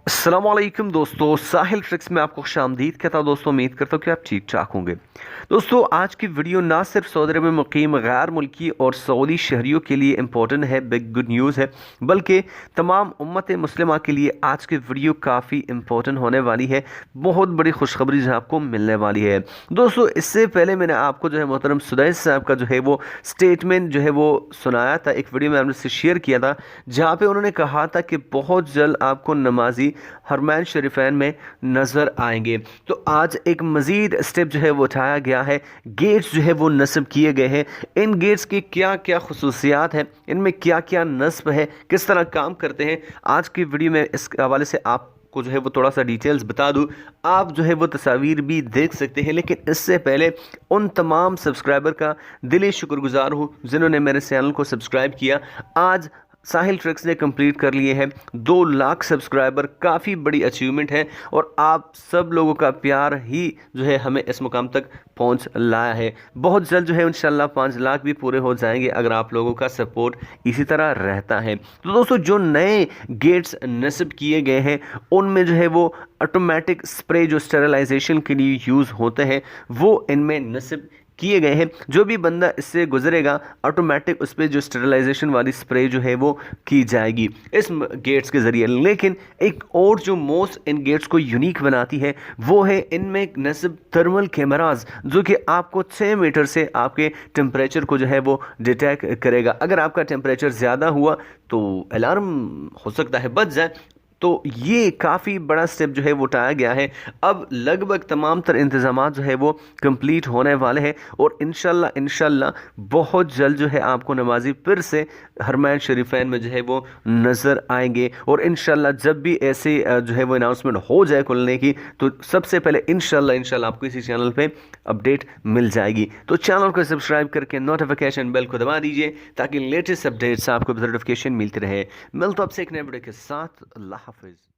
अस्सलामुअलैकुम दोस्तों, साहिल ट्रिक्स में आपको खुशामदीद कहता हूँ। दोस्तों उम्मीद करता हूँ कि आप ठीक ठाक होंगे। दोस्तों आज की वीडियो ना सिर्फ सऊदी अरब में मुकीम गैर मुल्की और सऊदी शहरियों के लिए इम्पोर्टेंट है, बिग गुड न्यूज़ है, बल्कि तमाम उम्मत मुस्लिमा के लिए आज की वीडियो काफ़ी इम्पोर्टेंट होने वाली है। बहुत बड़ी खुशखबरी जो है आपको मिलने वाली है। दोस्तों इससे पहले मैंने आपको जो है मोहतरम सुदैस साहब का जो है वो स्टेटमेंट जो है वो सुनाया था, एक वीडियो में हमने से शेयर किया था, जहाँ पे उन्होंने कहा था कि बहुत जल्द आपको नमाजी हरमैन शरीफैन में नज़र आएंगे। तो आज एक मज़ीद स्टेप जो है वो उठाया गया है, गेट्स जो है वो नस्ब किए गए हैं। इन गेट्स की क्या क्या खसूसियात हैं, इनमें क्या क्या नस्ब है, किस तरह काम करते हैं, आज की वीडियो में इस हवाले से आप को जो है वो थोड़ा सा डिटेल्स बता दूं। आप जो है वो तस्वीर भी देख सकते हैं, लेकिन इससे पहले उन तमाम सब्सक्राइबर का दिली शुक्रगुजार हूँ जिन्होंने मेरे चैनल को सब्सक्राइब किया। आज साहिल ट्रिक्स ने कंप्लीट कर लिए हैं 2 लाख सब्सक्राइबर, काफ़ी बड़ी अचीवमेंट है और आप सब लोगों का प्यार ही जो है हमें इस मुकाम तक पहुंच लाया है। बहुत जल्द जो है इंशाल्लाह 5 लाख भी पूरे हो जाएंगे अगर आप लोगों का सपोर्ट इसी तरह रहता है। तो दोस्तों जो नए गेट्स नस्ब किए गए हैं उनमें जो है वो ऑटोमेटिक स्प्रे जो स्टेरलाइजेशन के लिए यूज़ होते हैं वो इनमें नस्ब किए गए हैं। जो भी बंदा इससे गुजरेगा ऑटोमेटिक उस पर जो स्टेरलाइजेशन वाली स्प्रे जो है वो की जाएगी इस गेट्स के ज़रिए। लेकिन एक और जो मोस्ट इन गेट्स को यूनिक बनाती है वो है इनमें नस्ब थर्मल कैमराज, जो कि आपको 6 मीटर से आपके टेम्परेचर को जो है वो डिटेक्ट करेगा। अगर आपका टेम्परेचर ज़्यादा हुआ तो अलार्म हो सकता है बज जाए। तो ये काफ़ी बड़ा स्टेप जो है वो उठाया गया है। अब लगभग तमाम तर इंतज़ाम जो है वो कंप्लीट होने वाले हैं और इंशाल्लाह बहुत जल्द जो है आपको नमाजी फिर से हरमैन शरीफैन में जो है वो नज़र आएंगे। और इंशाल्लाह जब भी ऐसे जो है वो अनाउंसमेंट हो जाए खुलने की तो सबसे पहले इंशाल्लाह आपको इसी चैनल पे अपडेट मिल जाएगी। तो चैनल को सब्सक्राइब करके नोटिफिकेशन बेल को दबा दीजिए ताकि लेटेस्ट अपडेट्स आपको नोटिफिकेशन मिलती रहे। मिलता आपसे एक नए वीडियो के साथ। अल्लाह हाफिज़।